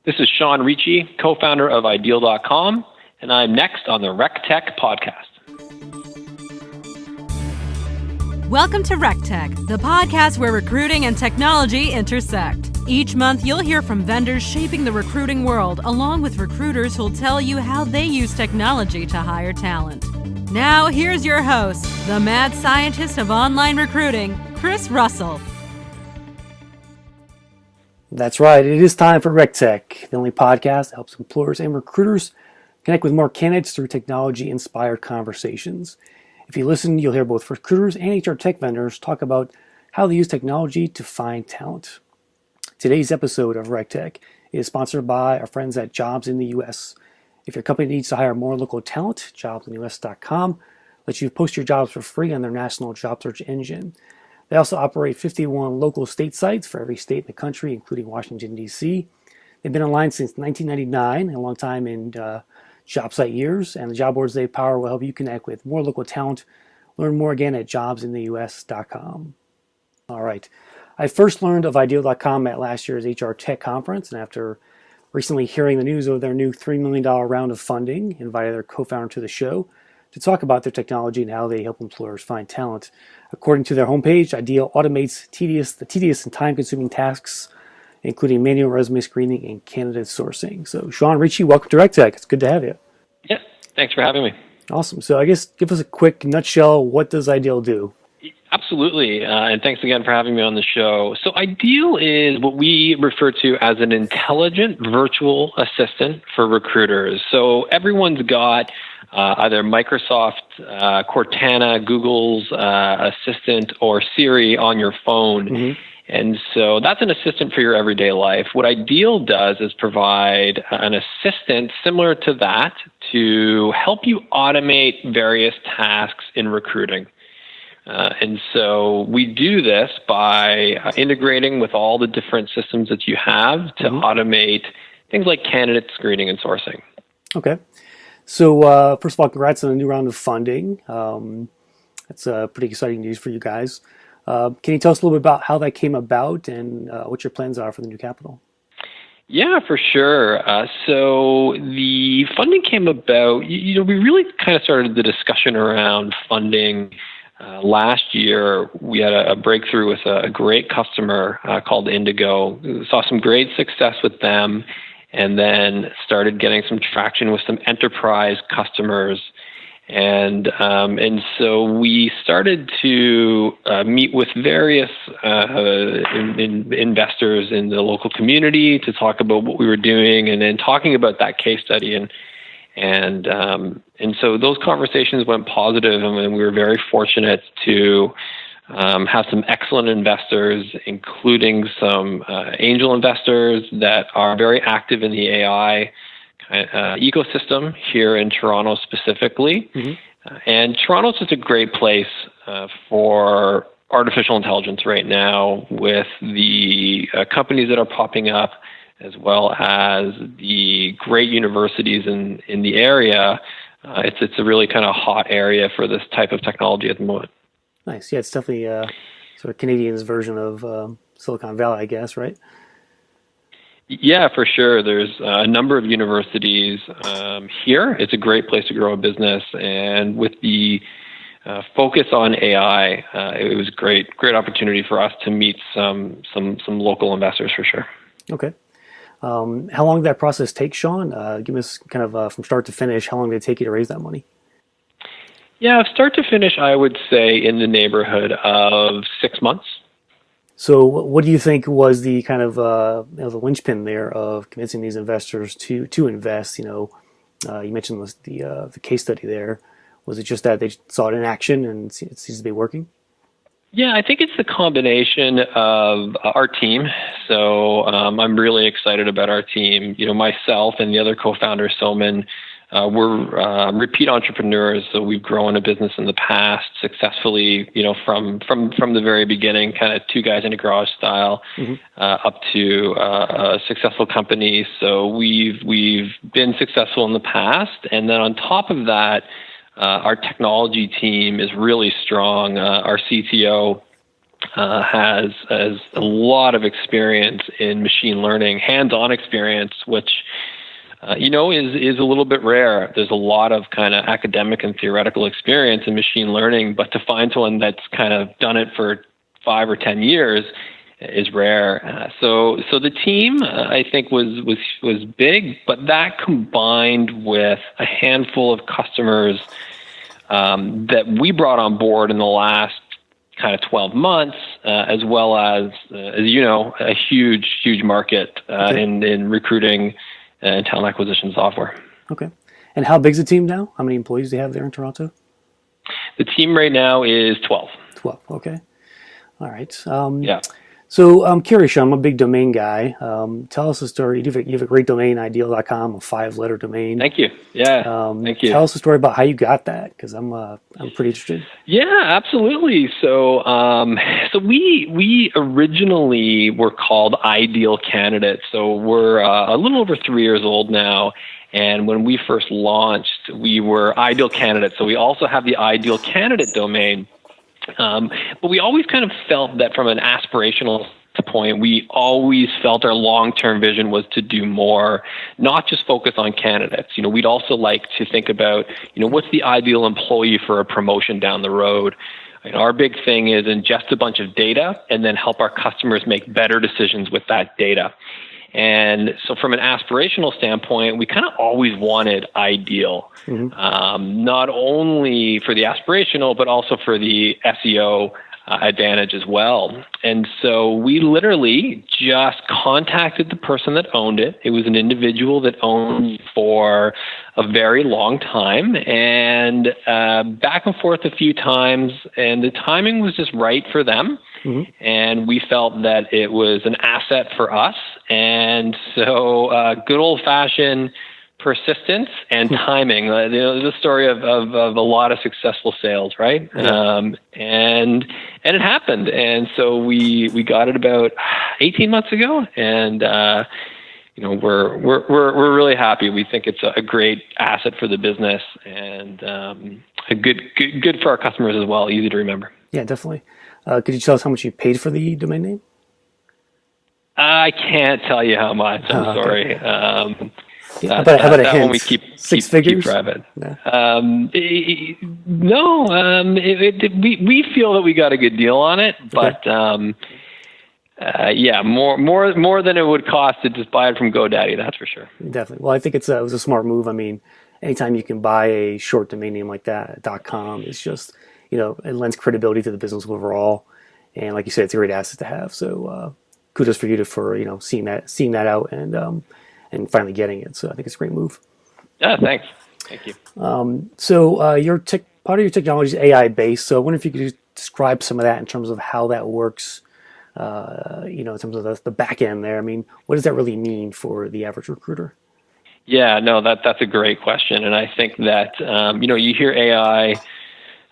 This is Shaun Ricci, co-founder of Ideal.com, and I'm next on the RecTech podcast. Welcome to RecTech, the podcast where recruiting and technology intersect. Each month, you'll hear from vendors shaping the recruiting world, along with recruiters who'll tell you how they use technology to hire talent. Now, here's your host, the mad scientist of online recruiting, Chris Russell. That's right. It is time for RecTech, the only podcast that helps employers and recruiters connect with more candidates through technology-inspired conversations. If you listen, you'll hear both recruiters and HR tech vendors talk about how they use technology to find talent. Today's episode of RecTech is sponsored by our friends at Jobs in the US. If your company needs to hire more local talent, jobsintheus.com lets you post your jobs for free on their national job search engine. They also operate 51 local state sites for every state in the country, including Washington, D.C. They've been online since 1999, a long time in job site years, and the job boards they power will help you connect with more local talent. Learn more again at jobsintheus.com. All right. I first learned of Ideal.com at last year's HR Tech Conference, and after recently hearing the news of their new $3 million round of funding, invited their co-founder to the show to talk about their technology and how they help employers find talent. According to their homepage, Ideal automates the tedious and time-consuming tasks, including manual resume screening and candidate sourcing. So, Shaun Ricci, welcome to RecTech. It's good to have you. Yeah, thanks for having me. Awesome. So, I guess give us a quick nutshell. What does Ideal do? Absolutely, and thanks again for having me on the show. So Ideal is what we refer to as an intelligent virtual assistant for recruiters. So everyone's got either Microsoft Cortana, Google's Assistant, or Siri on your phone. Mm-hmm. And so that's an assistant for your everyday life. What Ideal does is provide an assistant similar to that to help you automate various tasks in recruiting. And so we do this by integrating with all the different systems that you have to automate things like candidate screening and sourcing. Okay. So first of all, congrats on a new round of funding. That's pretty exciting news for you guys. Can you tell us a little bit about how that came about and what your plans are for the new capital? Yeah, for sure. So the funding came about, we really kind of started the discussion around funding last year. We had a breakthrough with a great customer called Indigo. We saw some great success with them, and then started getting some traction with some enterprise customers. And so we started to meet with various investors in the local community to talk about what we were doing, and then talking about that case study. And so those conversations went positive, and we were very fortunate to have some excellent investors, including some angel investors that are very active in the AI ecosystem here in Toronto specifically. Mm-hmm. And Toronto's just a great place for artificial intelligence right now, with the companies that are popping up, as well as the great universities in the area. It's a really kind of hot area for this type of technology at the moment. Nice. Yeah, it's definitely sort of Canadians' version of Silicon Valley, I guess, right? Yeah, for sure. There's a number of universities here. It's a great place to grow a business, and with the focus on AI, it was a great opportunity for us to meet some local investors for sure. Okay. How long did that process take, Shaun? Give us kind of from start to finish, how long did it take you to raise that money? Yeah, start to finish, I would say in the neighborhood of 6 months. So what do you think was the kind of the linchpin there of convincing these investors to invest? You mentioned the case study there. Was it just that they saw it in action and it seems to be working? Yeah, I think it's the combination of our team. So I'm really excited about our team. Myself and the other co-founder, Soman, we're repeat entrepreneurs. So we've grown a business in the past successfully, from the very beginning, kind of two guys in a garage style, up to a successful company. So we've been successful in the past. And then on top of that, our technology team is really strong. Our CTO has a lot of experience in machine learning, hands-on experience, which is a little bit rare. There's a lot of kind of academic and theoretical experience in machine learning, but to find someone that's kind of done it for 5 or 10 years is rare. So the team, I think, was big, but that combined with a handful of customers that we brought on board in the last kind of 12 months, as well as a huge market in recruiting and talent acquisition software. Okay. And how big's the team now? How many employees do you have there in Toronto? The team right now is 12. 12, okay. All right. Yeah. So I'm curious, Shaun, I'm a big domain guy. Tell us a story. You have a great domain, ideal.com, a 5-letter domain. Thank you. Yeah. Thank you. Tell us a story about how you got that, because I'm pretty interested. Yeah, absolutely. So we originally were called Ideal Candidates. So we're a little over 3 years old now. And when we first launched, we were Ideal Candidates. So we also have the Ideal Candidate domain. But we always kind of felt that from an aspirational point, we always felt our long-term vision was to do more, not just focus on candidates. We'd also like to think about, what's the ideal employee for a promotion down the road. Our big thing is ingest a bunch of data and then help our customers make better decisions with that data. And so from an aspirational standpoint, we kind of always wanted ideal, not only for the aspirational, but also for the SEO advantage as well. And so we literally just contacted the person that owned it. It was an individual that owned for a very long time, and back and forth a few times, and the timing was just right for them. And we felt that it was an asset for us. And so good old-fashioned persistence and timing. The story of a lot of successful sales, right? And it happened. And so we got it about 18 months ago, and we're really happy. We think it's a great asset for the business, and a good for our customers as well. Easy to remember. Yeah, definitely. Could you tell us how much you paid for the domain name? I can't tell you how much. I'm sorry. How about a hint? One we keep Six figures? Keep private. Yeah. No. We feel that we got a good deal on it, but more than it would cost to just buy it from GoDaddy. That's for sure. Definitely. Well, I think it was a smart move. I mean, anytime you can buy a short domain name like that, .com, it's just it lends credibility to the business overall, and like you said, it's a great asset to have. So kudos for you for seeing that out and finally getting it. So I think it's a great move. Yeah, thanks. Thank you. So part of your technology is AI based. So I wonder if you could describe some of that in terms of how that works. In terms of the back end there. I mean, what does that really mean for the average recruiter? Yeah, no, that's a great question, and I think that you hear AI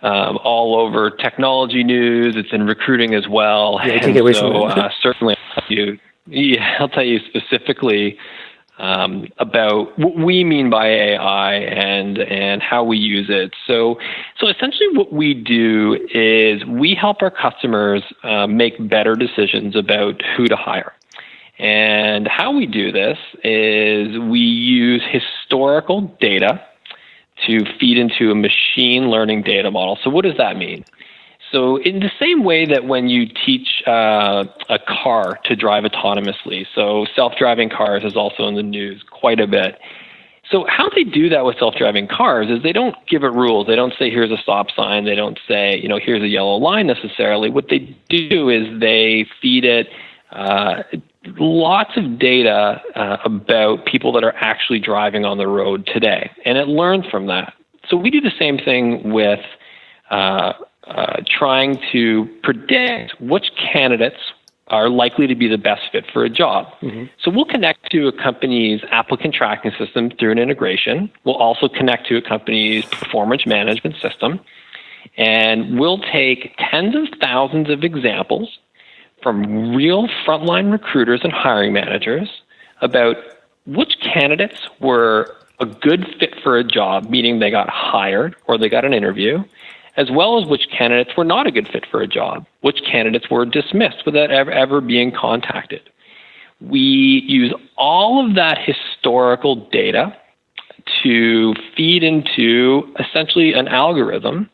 all over technology news. It's in recruiting as well. Yeah, take it away from that. Certainly, I'll tell you specifically about what we mean by AI and how we use it. So essentially, what we do is we help our customers make better decisions about who to hire. And how we do this is we use historical data to feed into a machine learning data model. So what does that mean? So in the same way that when you teach a car to drive autonomously, so self-driving cars is also in the news quite a bit. So how they do that with self-driving cars is they don't give it rules. They don't say, here's a stop sign. They don't say, here's a yellow line necessarily. What they do is they feed it lots of data about people that are actually driving on the road today, and it learns from that. So we do the same thing with trying to predict which candidates are likely to be the best fit for a job. So we'll connect to a company's applicant tracking system through an integration. We'll also connect to a company's performance management system, and we'll take tens of thousands of examples from real frontline recruiters and hiring managers about which candidates were a good fit for a job, meaning they got hired or they got an interview, as well as which candidates were not a good fit for a job, which candidates were dismissed without ever being contacted. We use all of that historical data to feed into essentially an algorithm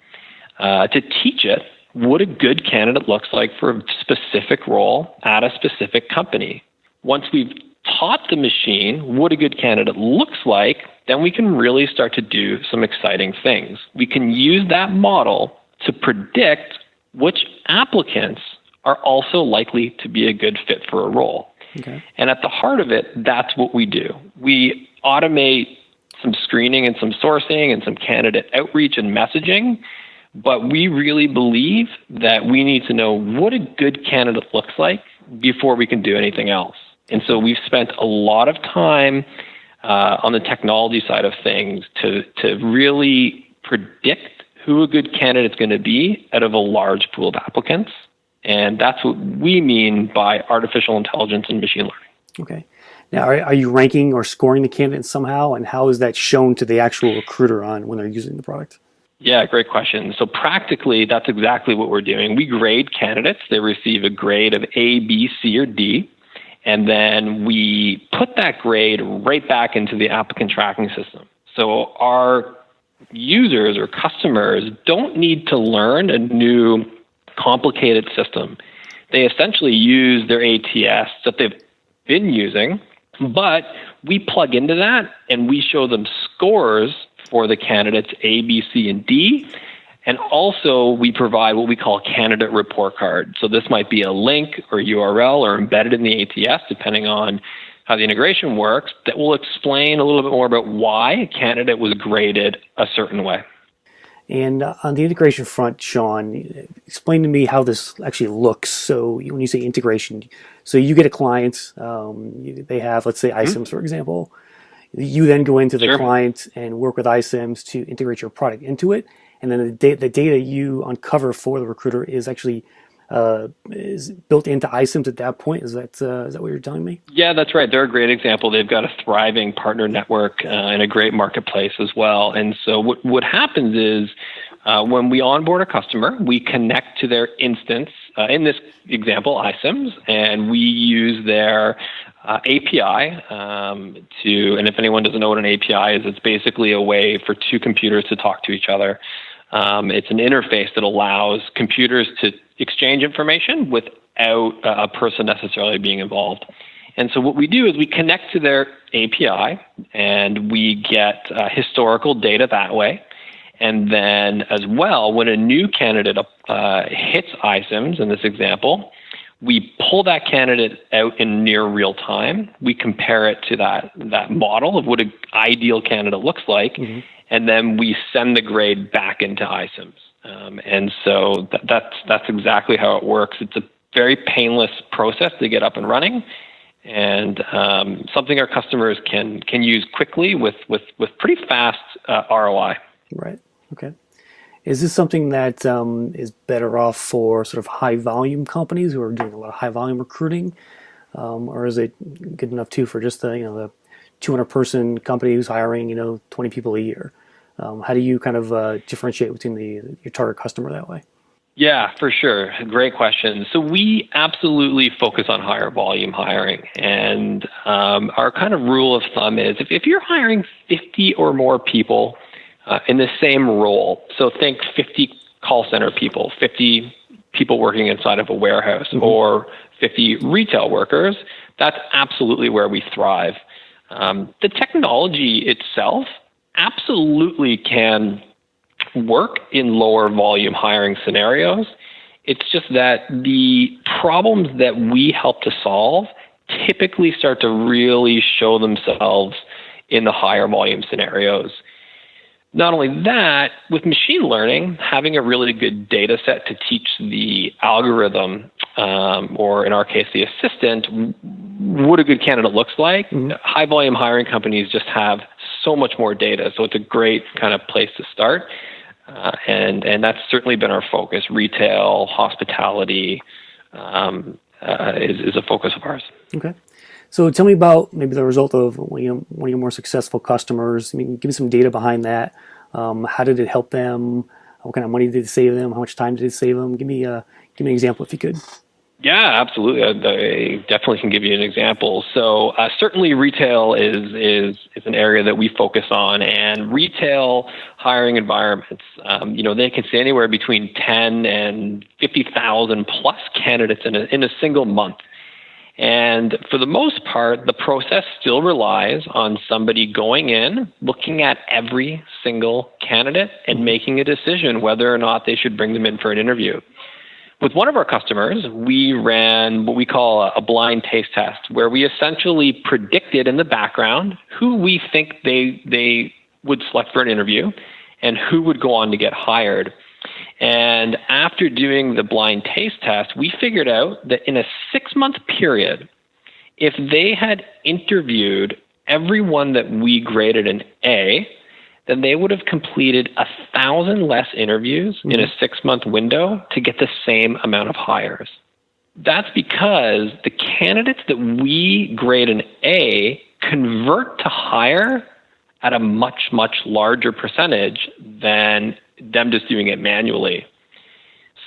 to teach it what a good candidate looks like for a specific role at a specific company. Once we've taught the machine what a good candidate looks like, then we can really start to do some exciting things. We can use that model to predict which applicants are also likely to be a good fit for a role. Okay. And at the heart of it, that's what we do. We automate some screening and some sourcing and some candidate outreach and messaging, but we really believe that we need to know what a good candidate looks like before we can do anything else. And so we've spent a lot of time on the technology side of things to really predict who a good candidate is going to be out of a large pool of applicants. And that's what we mean by artificial intelligence and machine learning. Okay. Now, are you ranking or scoring the candidates somehow, and how is that shown to the actual recruiter on when they're using the product? Yeah, great question. So practically, that's exactly what we're doing. We grade candidates. They receive a grade of A, B, C, or D. And then we put that grade right back into the applicant tracking system. So our users or customers don't need to learn a new complicated system. They essentially use their ATS that they've been using, but we plug into that and we show them scores for the candidates A, B, C, and D. And also we provide what we call a candidate report card. So this might be a link or URL or embedded in the ATS, depending on how the integration works, that will explain a little bit more about why a candidate was graded a certain way. And on the integration front, Shaun, explain to me how this actually looks. So when you say integration, so you get a client, they have, let's say, iCIMS, for example. You then go into the client and work with iCIMS to integrate your product into it. And then the data you uncover for the recruiter is actually is built into iCIMS at that point. Is that what you're telling me? Yeah, that's right. They're a great example. They've got a thriving partner network and a great marketplace as well. And so what happens is when we onboard a customer, we connect to their instance, in this example, iCIMS, and we use their API and if anyone doesn't know what an API is, it's basically a way for two computers to talk to each other. It's an interface that allows computers to exchange information without a person necessarily being involved. And so what we do is we connect to their API and we get historical data that way. And then as well, when a new candidate hits iCIMS in this example, we pull that candidate out in near real time. We compare it to that model of what an ideal candidate looks like. Mm-hmm. And then we send the grade back into iCIMS. And so that's exactly how it works. It's a very painless process to get up and running, and something our customers can use quickly with pretty fast ROI. Right. Okay. Is this something that is better off for sort of high volume companies who are doing a lot of high volume recruiting, or is it good enough too for just the 200 person company who's hiring 20 people a year? How do you kind of differentiate between your target customer that way? Yeah, for sure. Great question. So we absolutely focus on higher volume hiring. And our kind of rule of thumb is if you're hiring 50 or more people in the same role, so think 50 call center people, 50 people working inside of a warehouse, mm-hmm. or 50 retail workers, that's absolutely where we thrive. The technology itself absolutely can work in lower volume hiring scenarios. It's just that the problems that we help to solve typically start to really show themselves in the higher volume scenarios. Not only that, with machine learning, having a really good data set to teach the algorithm, or in our case, the assistant, what a good candidate looks like, mm-hmm. high volume hiring companies just have so much more data. So it's a great kind of place to start. And that's certainly been our focus. Retail, hospitality is a focus of ours. Okay. So tell me about maybe the result of one of your more successful customers. I mean, give me some data behind that. How did it help them? What kind of money did it save them? How much time did it save them? Give me an example if you could. Yeah, absolutely. I definitely can give you an example. So certainly retail is an area that we focus on, and retail hiring environments, they can see anywhere between 10 and 50,000 plus candidates in a single month. And for the most part, the process still relies on somebody going in, looking at every single candidate and making a decision whether or not they should bring them in for an interview. With one of our customers, we ran what we call a blind taste test, where we essentially predicted in the background who we think they would select for an interview and who would go on to get hired. And after doing the blind taste test, we figured out that in a 6-month period, if they had interviewed everyone that we graded an A, then they would have completed 1,000 less interviews in a 6-month window to get the same amount of hires. That's because the candidates that we grade an A convert to hire at a much, much larger percentage than them just doing it manually.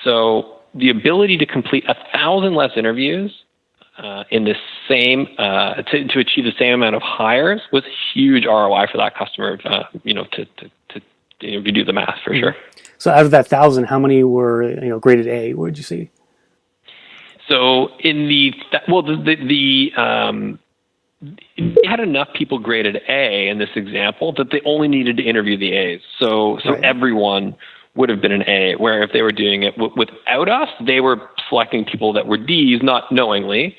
So the ability to complete 1,000 less interviews in the same to achieve the same amount of hires was huge ROI for that customer. To if you do the math for sure. So out of that 1,000, how many were graded A? What did you see? So in they had enough people graded A in this example that they only needed to interview the A's. So right. Everyone would have been an A, where if they were doing it without us, they were selecting people that were D's, not knowingly.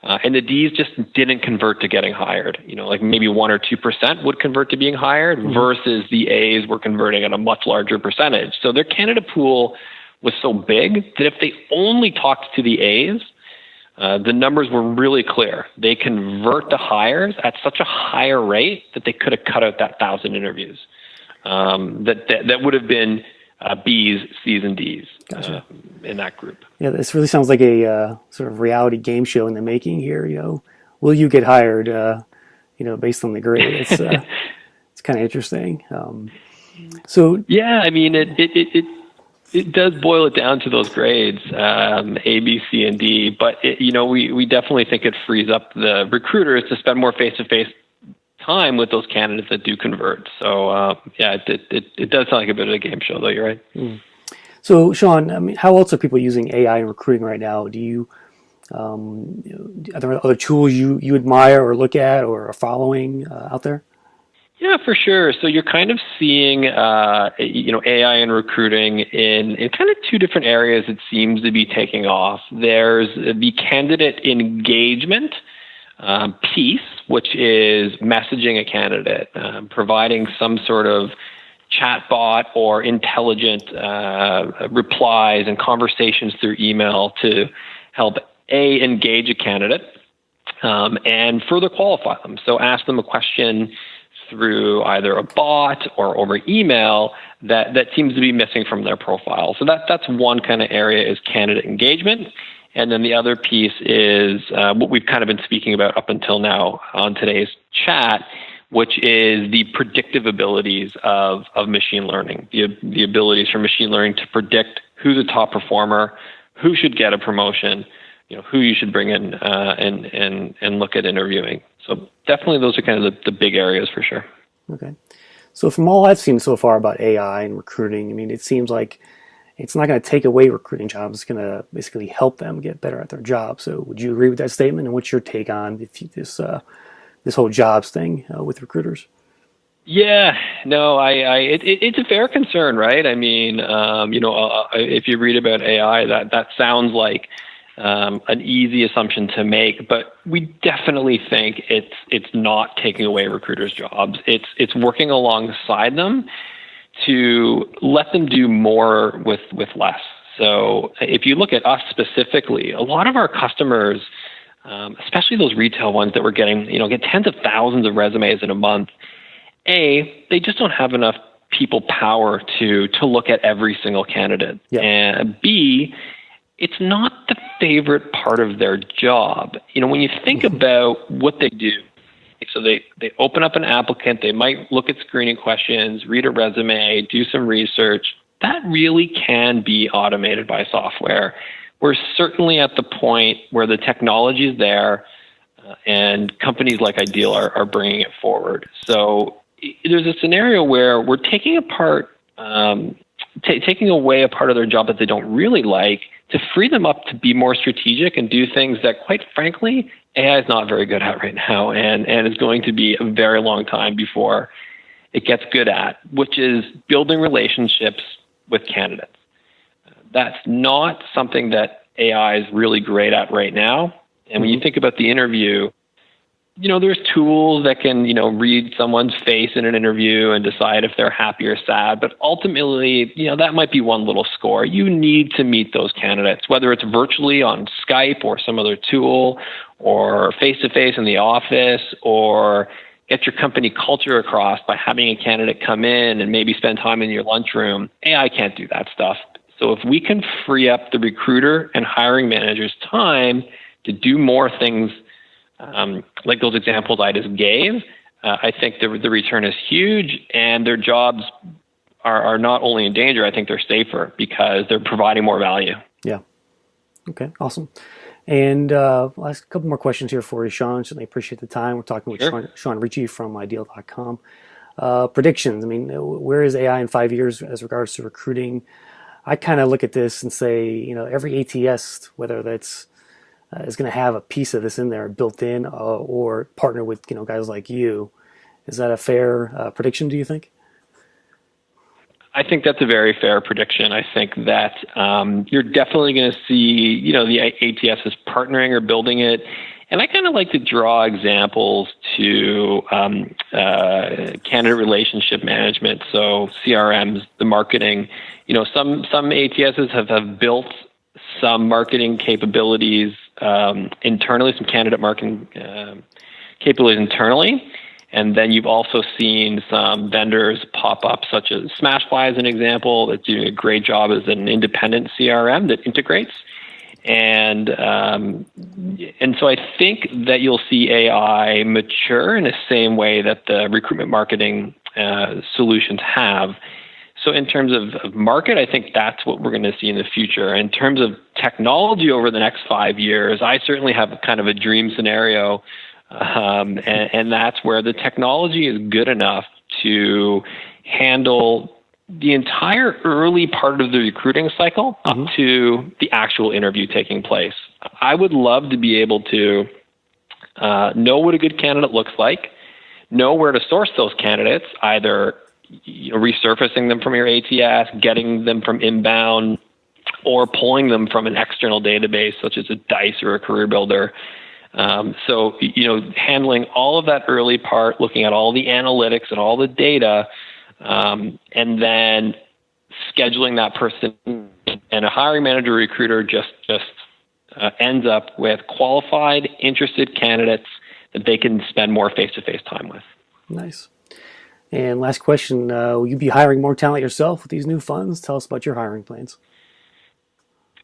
And the D's just didn't convert to getting hired. Like maybe 1 or 2% would convert to being hired versus the A's were converting at a much larger percentage. So their candidate pool was so big that if they only talked to the A's, the numbers were really clear. They convert to hires at such a higher rate that they could have cut out that 1,000 interviews. That would have been B's, C's, and D's in that group. Yeah, this really sounds like a sort of reality game show in the making here. Will you get hired? Based on the grade. It's kind of interesting. So yeah, I mean it does boil it down to those grades, A, B, C, and D. But we definitely think it frees up the recruiters to spend more face-to-face time with those candidates that do convert. So it does sound like a bit of a game show, though. You're right. So Shaun, I mean, how else are people using AI in recruiting right now? Do you are there other tools you admire or look at or are following out there? Yeah, for sure. So you're kind of seeing, AI in recruiting in kind of two different areas. It seems to be taking off. There's the candidate engagement piece, which is messaging a candidate, providing some sort of chatbot or intelligent replies and conversations through email to help engage a candidate and further qualify them. So ask them a question through either a bot or over email that seems to be missing from their profile. So that's one kind of area is candidate engagement. And then the other piece is what we've kind of been speaking about up until now on today's chat, which is the predictive abilities of machine learning, the abilities for machine learning to predict who's a top performer, who should get a promotion, who you should bring in and look at interviewing. So definitely those are kind of the big areas for sure. Okay. So from all I've seen so far about AI and recruiting, I mean, it seems like it's not going to take away recruiting jobs. It's going to basically help them get better at their job. So would you agree with that statement? And what's your take on this whole jobs thing with recruiters? Yeah, no, it's a fair concern, right? I mean, if you read about AI, that sounds like an easy assumption to make, but we definitely think it's not taking away recruiters' jobs. It's working alongside them to let them do more with less. So if you look at us specifically, a lot of our customers, especially those retail ones that we're getting, get tens of thousands of resumes in a month. A, they just don't have enough people power to look at every single candidate. Yep. And B, it's not the favorite part of their job. When you think about what they do, so they open up an applicant, they might look at screening questions, read a resume, do some research, that really can be automated by software. We're certainly at the point where the technology is there, and companies like Ideal are bringing it forward. So there's a scenario where we're taking taking away a part of their job that they don't really like to free them up to be more strategic and do things that, quite frankly, AI is not very good at right now, and is going to be a very long time before it gets good at, which is building relationships with candidates. That's not something that AI is really great at right now. And when you think about the interview, there's tools that can, read someone's face in an interview and decide if they're happy or sad. But ultimately, that might be one little score. You need to meet those candidates, whether it's virtually on Skype or some other tool, or face-to-face in the office, or get your company culture across by having a candidate come in and maybe spend time in your lunchroom. AI can't do that stuff. So if we can free up the recruiter and hiring manager's time to do more things, like those examples I just gave, I think the return is huge, and their jobs are not only in danger, I think they're safer because they're providing more value. Yeah. Okay, awesome. And I'll ask a couple more questions here for you, Shaun. Certainly appreciate the time. We're talking with Shaun Ricci from Ideal.com. Predictions. I mean, where is AI in 5 years as regards to recruiting? I kind of look at this and say, every ATS, whether that's is going to have a piece of this in there built in, or partner with guys like you. Is that a fair prediction, do you think? I think that's a very fair prediction. I think that you're definitely going to see the ATS is partnering or building it. And I kind of like to draw examples to candidate relationship management, so CRMs, the marketing. Some ATSs have built some marketing capabilities internally, some candidate marketing capabilities internally. And then you've also seen some vendors pop up, such as Smashfly as an example, that's doing a great job as an independent CRM that integrates. And so I think that you'll see AI mature in the same way that the recruitment marketing solutions have. So in terms of market, I think that's what we're going to see in the future. In terms of technology over the next 5 years, I certainly have kind of a dream scenario, and that's where the technology is good enough to handle the entire early part of the recruiting cycle up to the actual interview taking place. I would love to be able to know what a good candidate looks like, know where to source those candidates, either resurfacing them from your ATS, getting them from inbound, or pulling them from an external database such as a Dice or a Career Builder. So handling all of that early part, looking at all the analytics and all the data, and then scheduling that person, and a hiring manager or recruiter just ends up with qualified, interested candidates that they can spend more face-to-face time with. Nice. And last question, will you be hiring more talent yourself with these new funds? Tell us about your hiring plans.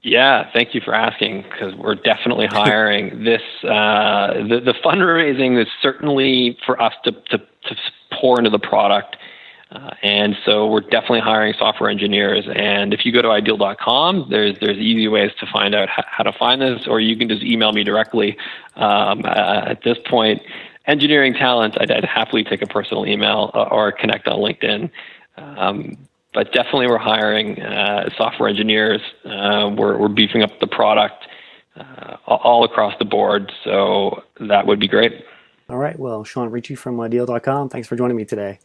Yeah, thank you for asking, because we're definitely hiring. This the fundraising is certainly for us to pour into the product, and so we're definitely hiring software engineers. And if you go to ideal.com, there's easy ways to find out how to find this, or you can just email me directly. At this point, engineering talent, I'd happily take a personal email or connect on LinkedIn. But definitely we're hiring software engineers. We're beefing up the product all across the board. So that would be great. All right. Well, Shaun Ricci from Ideal.com, thanks for joining me today.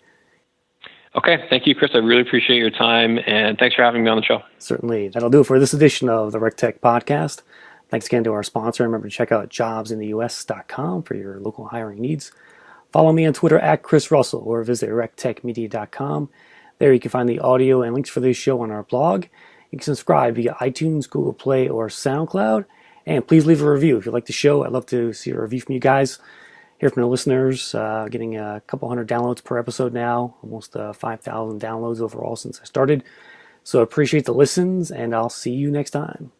Okay. Thank you, Chris. I really appreciate your time, and thanks for having me on the show. Certainly. That'll do it for this edition of the RecTech Podcast. Thanks again to our sponsor. Remember to check out jobsintheus.com for your local hiring needs. Follow me on Twitter at Chris Russell, or visit rectechmedia.com. There you can find the audio and links for this show on our blog. You can subscribe via iTunes, Google Play, or SoundCloud. And please leave a review if you like the show. I'd love to see a review from you guys. Hear from the listeners. Getting a couple hundred downloads per episode now. Almost 5,000 downloads overall since I started. So I appreciate the listens, and I'll see you next time.